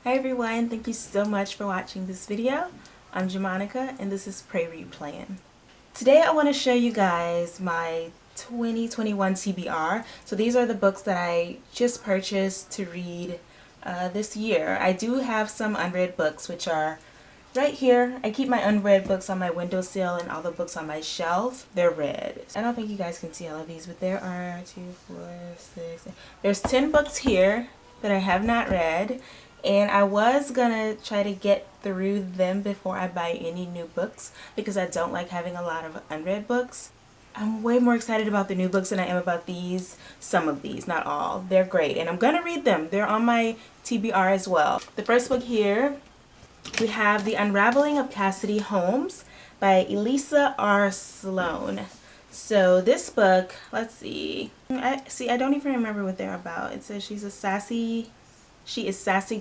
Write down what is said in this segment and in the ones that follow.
Hi everyone, thank you so much for watching this video. I'm Jamonica and this is Pray Read Plan. Today I want to show you guys my 2021 TBR. So these are the books that I just purchased to read this year. I do have some unread books which are right here. I keep my unread books on my windowsill and all the books on my shelf, they're read. I don't think you guys can see all of these, but there are 2, 4, 6, there's 10 books here that I have not read. And I was gonna try to get through them before I buy any new books because I don't like having a lot of unread books. I'm way more excited about the new books than I am about these. Some of these, not all. They're great and I'm gonna read them. They're on my TBR as well. The first book here, we have The Unraveling of Cassidy Holmes by Elisa R. Sloan. So this book, let's see. I don't even remember what they're about. It says she is Sassy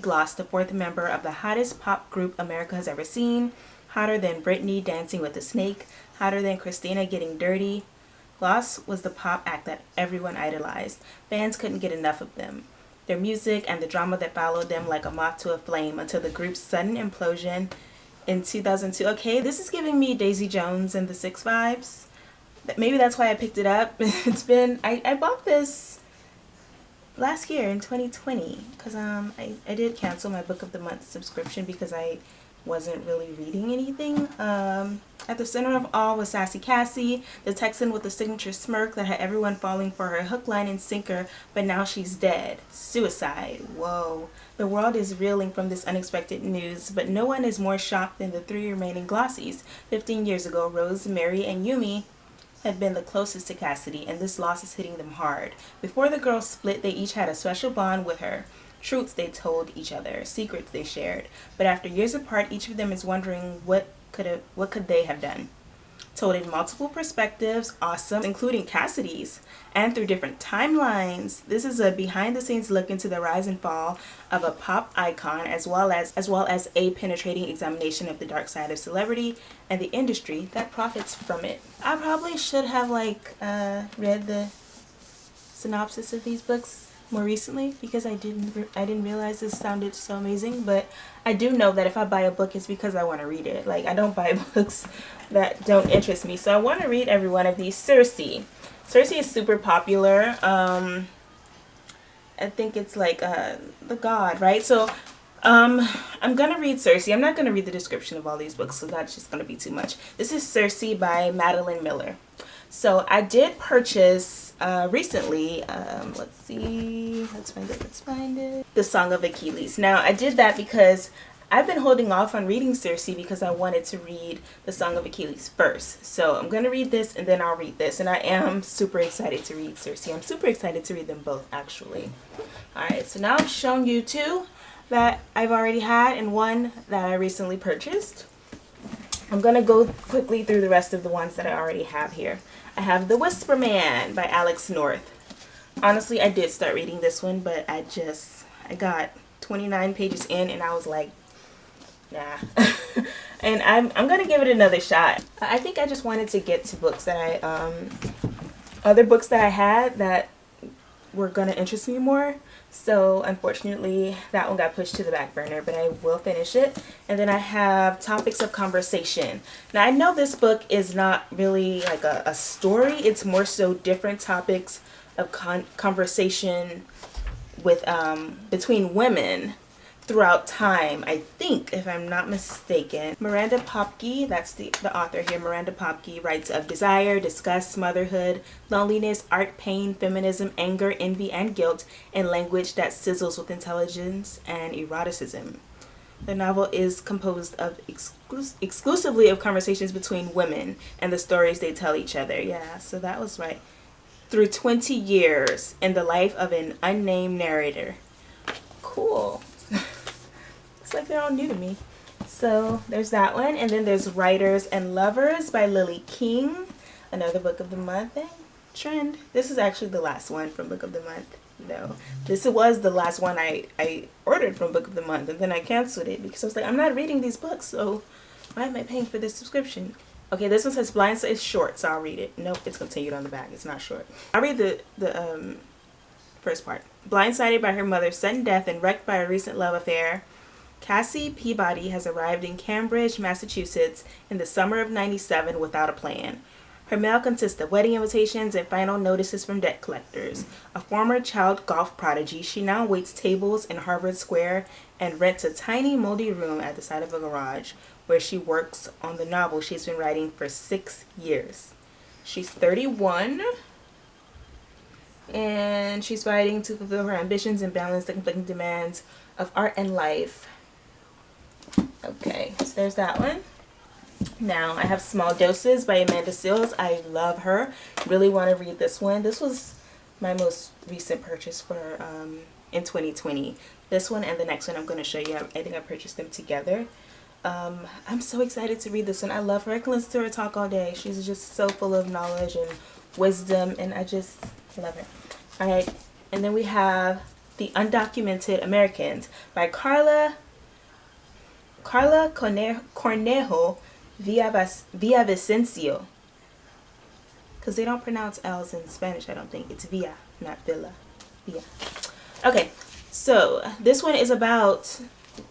Gloss, the fourth member of the hottest pop group America has ever seen. Hotter than Britney dancing with a snake. Hotter than Christina getting dirty. Gloss was the pop act that everyone idolized. Fans couldn't get enough of them. Their music and the drama that followed them like a moth to a flame until the group's sudden implosion in 2002. Okay, this is giving me Daisy Jones and the Six vibes. Maybe that's why I picked it up. I bought this last year in 2020 because I did cancel my book of the month subscription because I wasn't really reading anything. At the center of all was Sassy Cassie, the Texan with the signature smirk that had everyone falling for her hook, line, and sinker, but now she's dead. Suicide. Whoa. The world is reeling from this unexpected news, but no one is more shocked than the 3 remaining Glossies. 15 years ago, Rose, Mary, and Yumi had been the closest to Cassidy, and this loss is hitting them hard. Before the girls split, they each had a special bond with her. Truths they told each other, secrets they shared. But after years apart, each of them is wondering what could they have done. Told in multiple perspectives, awesome, including Cassidy's, and through different timelines. This is a behind-the-scenes look into the rise and fall of a pop icon, as well as a penetrating examination of the dark side of celebrity and the industry that profits from it. I probably should have read the synopsis of these books more recently because I didn't realize this sounded so amazing, but I do know that if I buy a book it's because I want to read it. Like, I don't buy books that don't interest me, so I want to read every one of these. Circe is super popular. I think it's like the god, right? So I'm gonna read Circe. I'm not gonna read the description of all these books, so that's just gonna be too much. This is Circe by Madeline Miller. So I did purchase recently, let's see, let's find it, The Song of Achilles. Now I did that because I've been holding off on reading Circe because I wanted to read The Song of Achilles first. So I'm going to read this and then I'll read this, and I am super excited to read Circe. I'm super excited to read them both, actually. Alright, so now I've shown you 2 that I've already had and 1 that I recently purchased. I'm going to go quickly through the rest of the ones that I already have here. I have The Whisper Man by Alex North. Honestly, I did start reading this one, but I got 29 pages in and I was like, nah. And I'm going to give it another shot. I think I just wanted to get to books that other books that I had that were going to interest me more. So unfortunately that one got pushed to the back burner, but I will finish it. And then I have Topics of Conversation. Now I know this book is not really like a story, it's more so different topics of conversation with between women throughout time, I think, if I'm not mistaken. Miranda Popke, that's the author here, Miranda Popke, writes of desire, disgust, motherhood, loneliness, art, pain, feminism, anger, envy, and guilt in language that sizzles with intelligence and eroticism. The novel is composed of exclusively of conversations between women and the stories they tell each other. Yeah, so that was right. Through 20 years in the life of an unnamed narrator. Cool. It's like they're all new to me. So there's that one, and then there's Writers and Lovers by Lily King, another book of the month trend. This is actually the last one from book of the month. No, this was the last one I ordered from book of the month, and then I canceled it because I was like, I'm not reading these books, so why am I paying for this subscription? Okay, this one says Blindside. It's short, so I'll read it. Nope, it's continued on the back. It's not short. I'll read the first part. Blindsided by her mother's sudden death and wrecked by a recent love affair, Cassie Peabody has arrived in Cambridge, Massachusetts in the summer of '97 without a plan. Her mail consists of wedding invitations and final notices from debt collectors. A former child golf prodigy, she now waits tables in Harvard Square and rents a tiny moldy room at the side of a garage where she works on the novel she's been writing for 6 years. She's 31 and she's writing to fulfill her ambitions and balance the conflicting demands of art and life. Okay, so there's that one. Now, I have Small Doses by Amanda Seales. I love her. Really want to read this one. This was my most recent purchase for in 2020. This one and the next one I'm going to show you. I think I purchased them together. I'm so excited to read this one. I love her. I can listen to her talk all day. She's just so full of knowledge and wisdom, and I just love her. All right, and then we have The Undocumented Americans by Carla Cornejo Villavicencio, because they don't pronounce L's in Spanish. I don't think it's Villa, not Villa. Villa. Okay, so this one is about,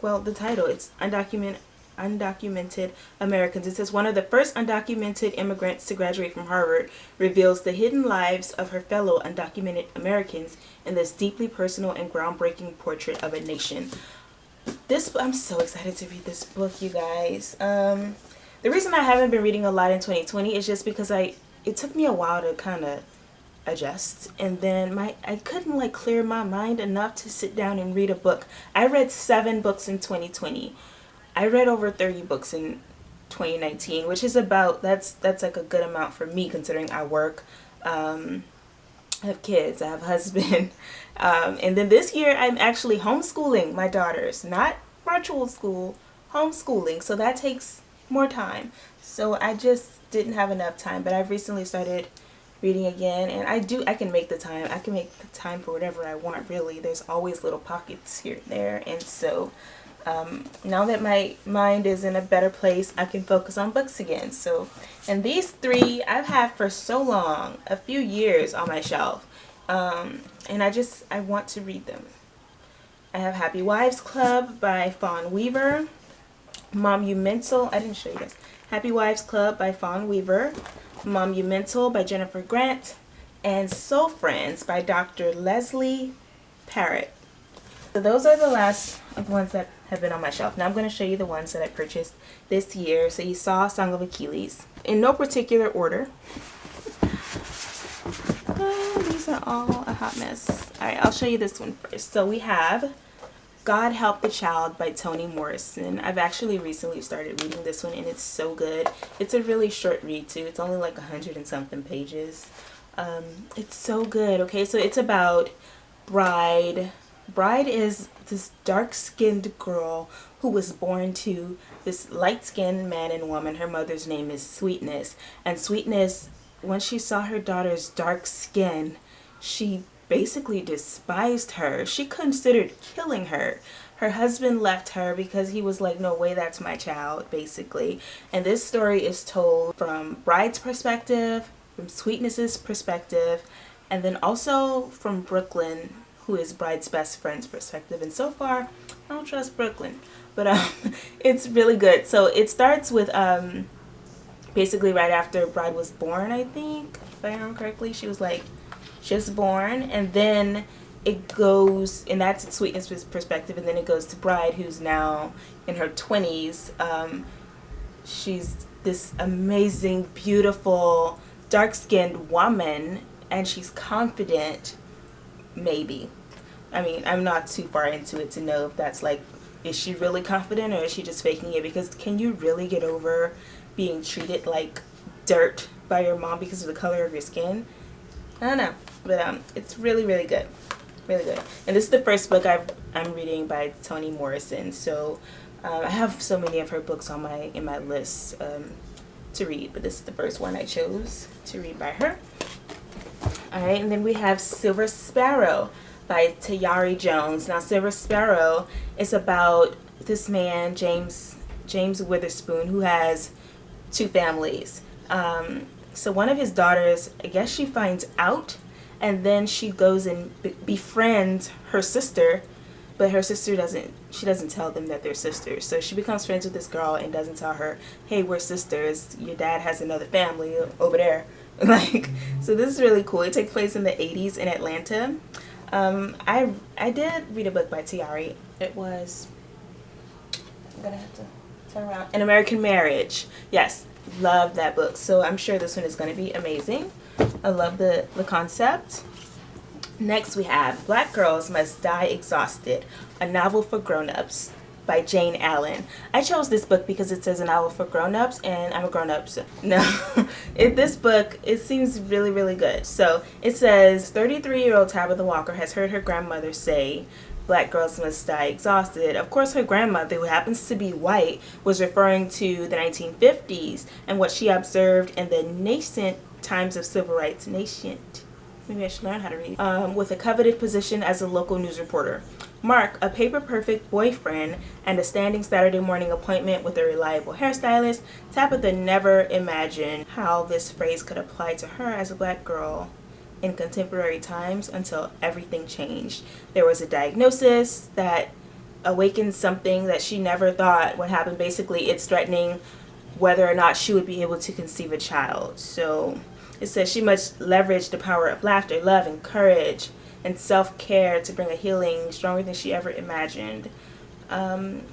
well, the title, it's Undocumented Americans. It says one of the first undocumented immigrants to graduate from Harvard reveals the hidden lives of her fellow undocumented Americans in this deeply personal and groundbreaking portrait of a nation. I'm so excited to read this book, you guys. The reason I haven't been reading a lot in 2020 is just because it took me a while to kind of adjust, and then I couldn't clear my mind enough to sit down and read a book. I read 7 books in 2020. I read over 30 books in 2019, which is that's like a good amount for me, considering I work, I have kids, I have a husband, and then this year I'm actually homeschooling my daughters, not virtual school, homeschooling, so that takes more time. So I just didn't have enough time, but I've recently started reading again, and I can make the time. I can make the time for whatever I want, really. There's always little pockets here and there, and so now that my mind is in a better place, I can focus on books again. So, and these 3 I've had for so long, a few years on my shelf, and I want to read them. I have Happy Wives Club by Fawn Weaver, Monumental, I didn't show you this, Happy Wives Club by Fawn Weaver, Monumental by Jennifer Grant, and Soul Friends by Dr. Leslie Parrott. So those are the last of the ones that have been on my shelf. Now I'm going to show you the ones that I purchased this year. So you saw Song of Achilles. In no particular order. These are all a hot mess. Alright, I'll show you this one first. So we have God Help the Child by Toni Morrison. I've actually recently started reading this one, and it's so good. It's a really short read too. It's only like 100 and something pages. It's so good. Okay, so it's about Bride. Bride is this dark-skinned girl who was born to this light-skinned man and woman. Her mother's name is Sweetness. And Sweetness, when she saw her daughter's dark skin, she basically despised her. She considered killing her. Her husband left her because he was like, no way, that's my child, basically. And this story is told from Bride's perspective, from Sweetness's perspective, and then also from Brooklyn, who is Bride's best friend's perspective. And so far, I don't trust Brooklyn, but it's really good. So it starts with basically right after Bride was born, I think, if I remember correctly. She was like just born, and then it goes, and that's Sweetness's perspective, and then it goes to Bride, who's now in her 20s. She's this amazing, beautiful, dark-skinned woman, and she's confident, maybe. I mean, I'm not too far into it to know if that's like, is she really confident or is she just faking it? Because can you really get over being treated like dirt by your mom because of the color of your skin? I don't know, but it's really, really good. Really good. And this is the first book I'm reading by Toni Morrison. So I have so many of her books on in my list to read, but this is the first one I chose to read by her. All right, and then we have Silver Sparrow by Tayari Jones. Now, Silver Sparrow is about this man, James Witherspoon, who has 2 families. So one of his daughters, I guess she finds out, and then she goes and befriends her sister, but her sister doesn't tell them that they're sisters. So she becomes friends with this girl and doesn't tell her, hey, we're sisters, your dad has another family over there. Like, so this is really cool. It takes place in the 80s in Atlanta. I did read a book by Tiari. It was, I'm gonna have to turn around, An American Marriage. Yes, love that book. So I'm sure this one is going to be amazing. I love the concept. Next we have Black Girls Must Die Exhausted, a novel for grown-ups by Jane Allen. I chose this book because it says a novel for grown-ups, and I'm a grown-up, so no. This book, it seems really, really good. So it says 33-year-old Tabitha Walker has heard her grandmother say, Black girls must die exhausted. Of course, her grandmother, who happens to be white, was referring to the 1950s and what she observed in the nascent times of civil rights. Nascent. Maybe I should learn how to read. With a coveted position as a local news reporter. Mark, a paper-perfect boyfriend, and a standing Saturday morning appointment with a reliable hairstylist, Tabitha never imagined how this phrase could apply to her as a Black girl in contemporary times until everything changed. There was a diagnosis that awakened something that she never thought would happen. Basically, it's threatening whether or not she would be able to conceive a child. So it says she must leverage the power of laughter, love, and courage, and self-care to bring a healing stronger than she ever imagined. I am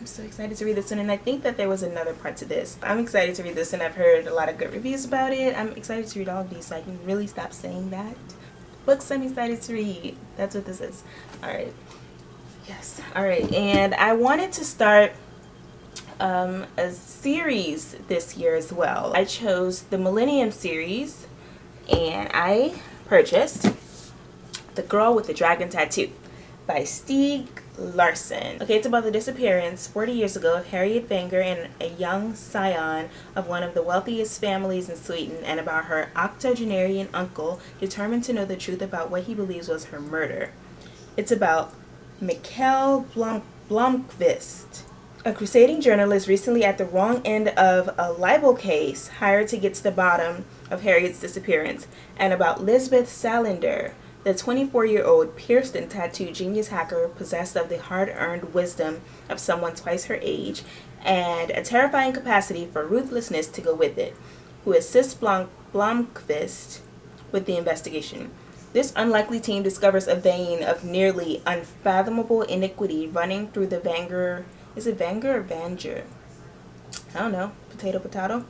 so excited to read this one, and I think that there was another part to this. I'm excited to read this, and I've heard a lot of good reviews about it. I'm excited to read all of these, so I can really stop saying that. Books I'm excited to read. That's what this is. Alright. Yes. Alright, and I wanted to start a series this year as well. I chose the Millennium series, and I purchased The Girl with the Dragon Tattoo by Stieg Larsson. Okay, it's about the disappearance 40 years ago of Harriet Wenger and a young scion of one of the wealthiest families in Sweden, and about her octogenarian uncle determined to know the truth about what he believes was her murder. It's about Mikael Blomqvist, a crusading journalist recently at the wrong end of a libel case hired to get to the bottom of Harriet's disappearance, and about Lisbeth Salander, the 24-year-old pierced and tattooed genius hacker possessed of the hard-earned wisdom of someone twice her age and a terrifying capacity for ruthlessness to go with it, who assists Blomqvist with the investigation. This unlikely team discovers a vein of nearly unfathomable iniquity running through the Vanger. Is it Vanger or Vanger? I don't know. Potato.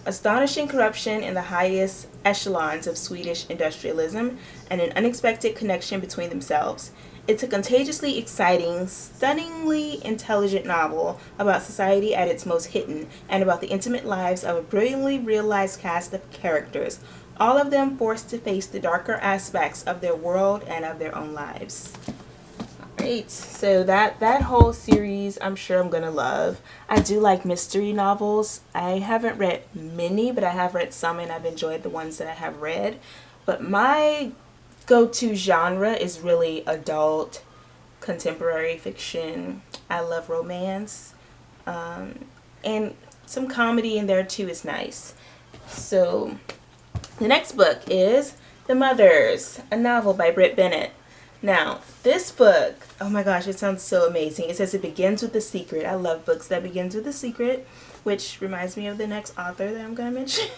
Astonishing corruption in the highest echelons of Swedish industrialism, and an unexpected connection between themselves. It's a contagiously exciting, stunningly intelligent novel about society at its most hidden, and about the intimate lives of a brilliantly realized cast of characters, all of them forced to face the darker aspects of their world and of their own lives. Alright, so that whole series I'm sure I'm gonna love. I do like mystery novels. I haven't read many, but I have read some, and I've enjoyed the ones that I have read. But my go-to genre is really adult contemporary fiction. I love romance, and some comedy in there too is nice. So the next book is The Mothers, a novel by Britt Bennett. Now, this book, oh my gosh, it sounds so amazing. It says it begins with a secret. I love books that begins with a secret, which reminds me of the next author that I'm going to mention.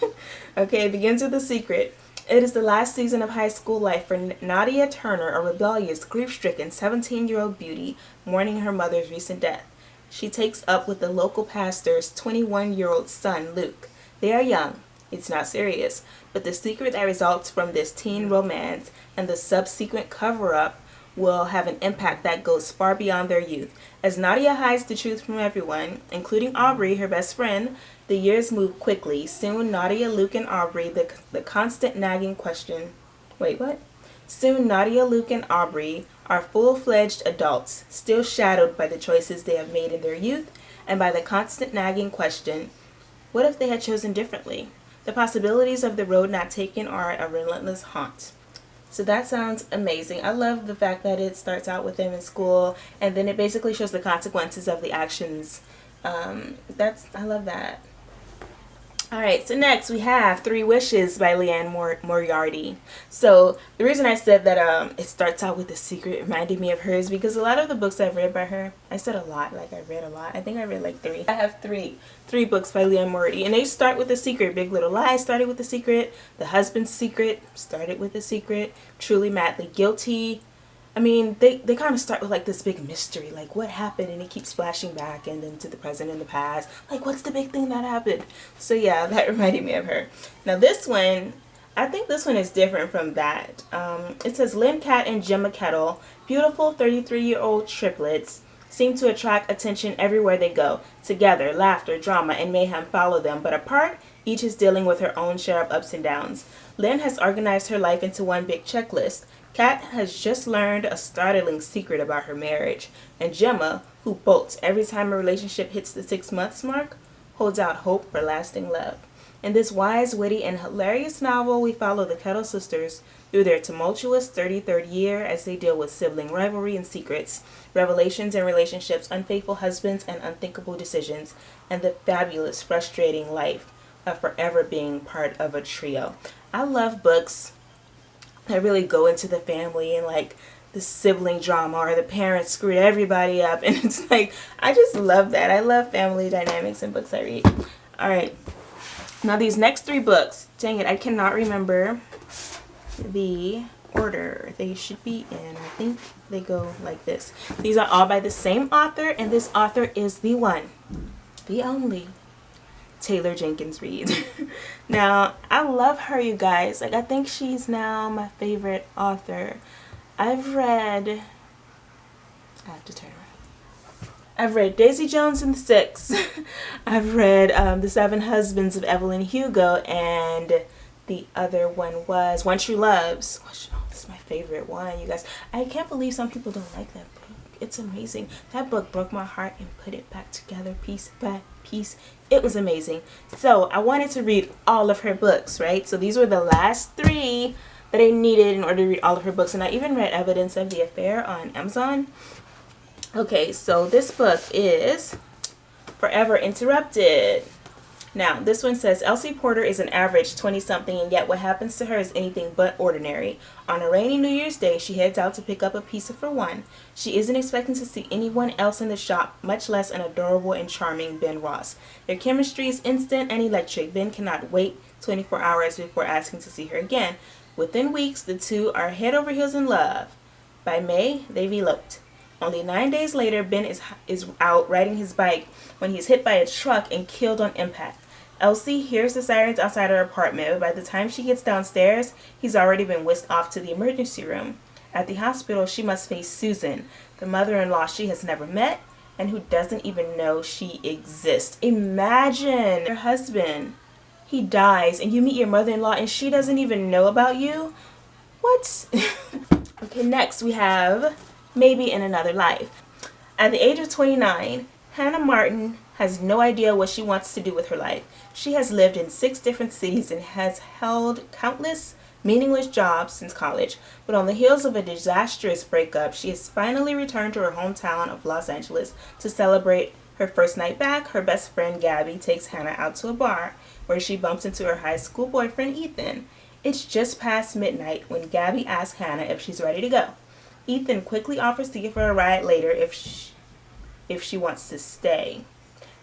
Okay, it begins with a secret. It is the last season of high school life for Nadia Turner, a rebellious, grief-stricken 17-year-old beauty mourning her mother's recent death. She takes up with the local pastor's 21-year-old son, Luke. They are young. It's not serious, but the secret that results from this teen romance and the subsequent cover-up will have an impact that goes far beyond their youth. As Nadia hides the truth from everyone, including Aubrey, her best friend, the years move quickly. Soon, Nadia, Luke, and Aubrey, the constant nagging question... Wait, what? Soon, Nadia, Luke, and Aubrey are full-fledged adults, still shadowed by the choices they have made in their youth and by the constant nagging question, what if they had chosen differently? The possibilities of the road not taken are a relentless haunt. So that sounds amazing. I love the fact that it starts out with them in school, and then it basically shows the consequences of the actions. I love that. Alright, so next we have Three Wishes by Leanne Moriarty. So the reason I said that it starts out with a secret reminded me of hers because a lot of the books I've read by her, I said a lot, like I read a lot. I think I read like three. I have three books by Leanne Moriarty, and they start with a secret. Big Little Lies started with a secret. The Husband's Secret started with a secret. Truly Madly Guilty. I mean, they kind of start with like this big mystery, like what happened, and it keeps flashing back and then to the present and the past. Like, what's the big thing that happened? So yeah, that reminded me of her. Now this one, I think this one is different from that. It says Lynn Cat and Gemma Kettle, beautiful 33-year-old triplets, seem to attract attention everywhere they go. Together, laughter, drama, and mayhem follow them, but apart, each is dealing with her own share of ups and downs. Lynn has organized her life into one big checklist. Kat has just learned a startling secret about her marriage, and Gemma, who bolts every time a relationship hits the 6 months mark, holds out hope for lasting love. In this wise, witty, and hilarious novel, we follow the Kettle Sisters through their tumultuous 33rd year as they deal with sibling rivalry and secrets, revelations in relationships, unfaithful husbands, and unthinkable decisions, and the fabulous, frustrating life of forever being part of a trio. I love books that really go into the family and like the sibling drama or the parents screwed everybody up, and it's like I just love that. I love family dynamics in books I read. Alright, now these next three books, dang it, I cannot remember the order they should be in. I think they go like this. These are all by the same author, and this author is the one, the only Taylor Jenkins Reid. Now, I love her, you guys. Like, I think she's now my favorite author. I have read Daisy Jones and the Six. I've read The Seven Husbands of Evelyn Hugo, and the other one was One True Loves. Oh, this is my favorite one, you guys. I can't believe some people don't like that book. It's amazing. That book broke my heart and put it back together piece by piece. It was amazing. So I wanted to read all of her books, right? So these were the last three that I needed in order to read all of her books. And I even read Evidence of the Affair on Amazon. Okay, so this book is Forever Interrupted. Now, this one says, Elsie Porter is an average 20-something, and yet what happens to her is anything but ordinary. On a rainy New Year's Day, she heads out to pick up a pizza for one. She isn't expecting to see anyone else in the shop, much less an adorable and charming Ben Ross. Their chemistry is instant and electric. Ben cannot wait 24 hours before asking to see her again. Within weeks, the two are head over heels in love. By May, they've eloped. Only 9 days later, Ben is out riding his bike when he's hit by a truck and killed on impact. Elsie hears the sirens outside her apartment, but by the time she gets downstairs, he's already been whisked off to the emergency room. At the hospital, she must face Susan, the mother-in-law she has never met and who doesn't even know she exists. Imagine your husband, he dies, and you meet your mother-in-law and she doesn't even know about you? What? Okay, next we have Maybe in Another Life. At the age of 29, Hannah Martin has no idea what she wants to do with her life. She has lived in 6 different cities and has held countless meaningless jobs since college, but on the heels of a disastrous breakup, she has finally returned to her hometown of Los Angeles to celebrate her first night back. Her best friend Gabby takes Hannah out to a bar where she bumps into her high school boyfriend Ethan. It's just past midnight when Gabby asks Hannah if she's ready to go. Ethan quickly offers to give her a ride later if she wants to stay.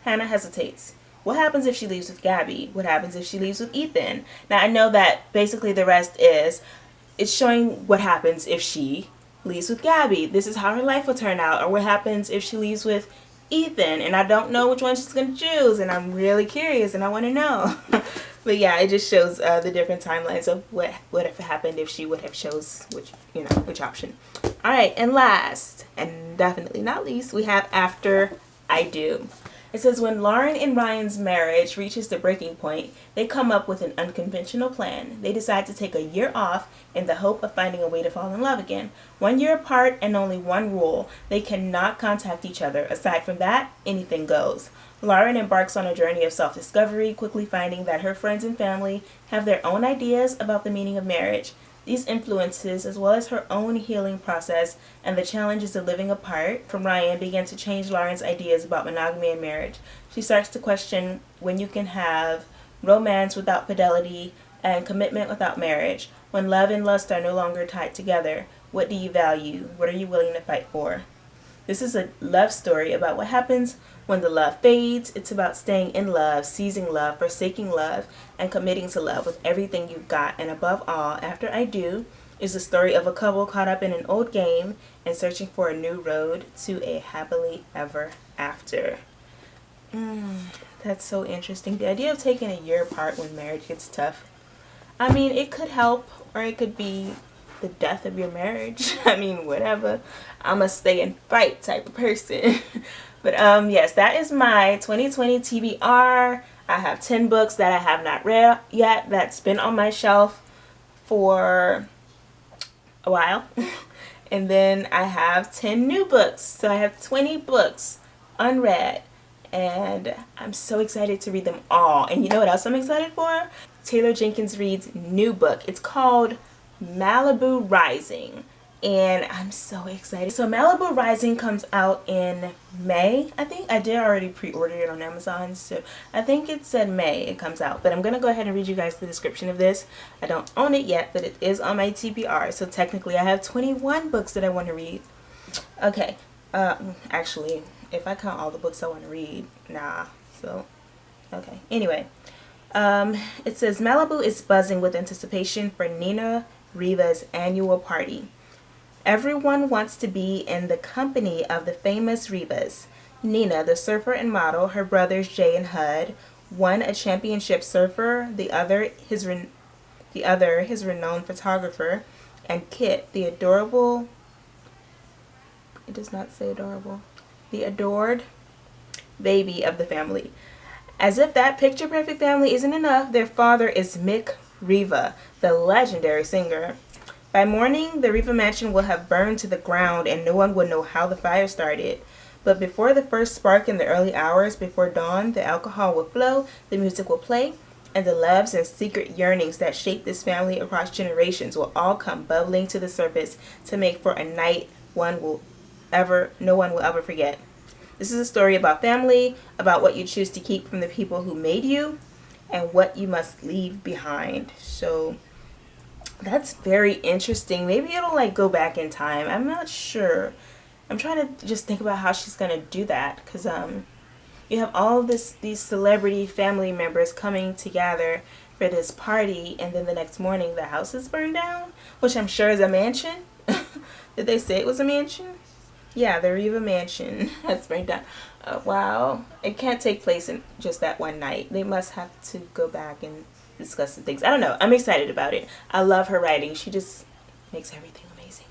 Hannah hesitates. What happens if she leaves with Gabby? What happens if she leaves with Ethan? Now, I know that basically the rest it's showing what happens if she leaves with Gabby. This is how her life will turn out. Or what happens if she leaves with Ethan. And I don't know which one she's going to choose. And I'm really curious and I want to know. But yeah, it just shows the different timelines of what would have happened if she would have chose which option. Alright, and last, and definitely not least, we have After I Do. It says, when Lauren and Ryan's marriage reaches the breaking point, they come up with an unconventional plan. They decide to take a year off in the hope of finding a way to fall in love again. 1 year apart and only one rule: they cannot contact each other. Aside from that, anything goes. Lauren embarks on a journey of self-discovery, quickly finding that her friends and family have their own ideas about the meaning of marriage. These influences, as well as her own healing process and the challenges of living apart from Ryan, began to change Lauren's ideas about monogamy and marriage. She starts to question when you can have romance without fidelity, and commitment without marriage. When love and lust are no longer tied together, what do you value? What are you willing to fight for? This is a love story about what happens when the love fades. It's about staying in love, seizing love, forsaking love, and committing to love with everything you've got. And above all, After I Do is the story of a couple caught up in an old game and searching for a new road to a happily ever after. That's so interesting. The idea of taking a year apart when marriage gets tough. I mean, it could help, or it could be the death of your marriage. I mean, whatever. I'm a stay and fight type of person. But yes, that is my 2020 TBR. I have 10 books that I have not read yet that's been on my shelf for a while. And then I have 10 new books. So I have 20 books unread. And I'm so excited to read them all. And you know what else I'm excited for? Taylor Jenkins Reid's new book. It's called Malibu Rising, and I'm so excited. So Malibu Rising comes out in May, I think. I did already pre-order it on Amazon, so I think it said May it comes out. But I'm gonna go ahead and read you guys the description of this. I don't own it yet, but it is on my TBR, so technically I have 21 books that I want to read. Okay, actually, if I count all the books I want to read, nah. So okay, anyway, it says Malibu is buzzing with anticipation for Nina Riva's annual party. Everyone wants to be in the company of the famous Rivas. Nina, the surfer and model, her brothers Jay and Hud, one a championship surfer, the other his renowned photographer, and Kit, the adorable, it does not say adorable, the adored baby of the family. As if that picture-perfect family isn't enough, their father is Mick Riva, the legendary singer. By morning, the Riva mansion will have burned to the ground and no one will know how the fire started. But before the first spark in the early hours before dawn, the alcohol will flow, the music will play, and the loves and secret yearnings that shape this family across generations will all come bubbling to the surface to make for a night no one will ever forget. This is a story about family, about what you choose to keep from the people who made you, and what you must leave behind. So that's very interesting. Maybe it'll like go back in time. I'm not sure. I'm trying to just think about how she's gonna do that, because you have all these celebrity family members coming together for this party, and then the next morning the house is burned down, which I'm sure is a mansion. Did they say it was a mansion? Yeah, the Riva mansion has burned down. Wow. It can't take place in just that one night. They must have to go back and discuss some things. I don't know. I'm excited about it. I love her writing. She just makes everything amazing.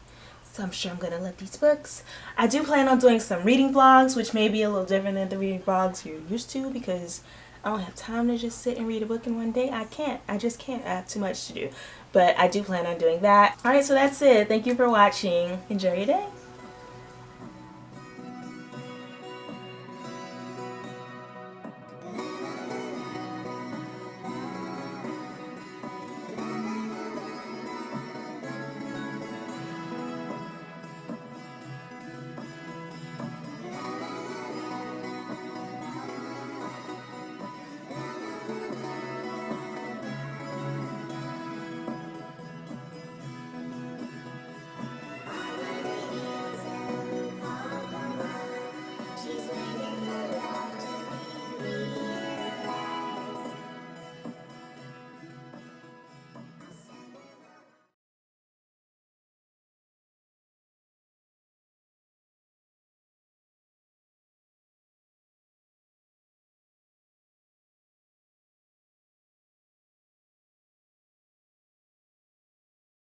So I'm sure I'm going to love these books. I do plan on doing some reading vlogs, which may be a little different than the reading vlogs you're used to, because I don't have time to just sit and read a book in one day. I can't. I just can't. I have too much to do. But I do plan on doing that. Alright, so that's it. Thank you for watching. Enjoy your day.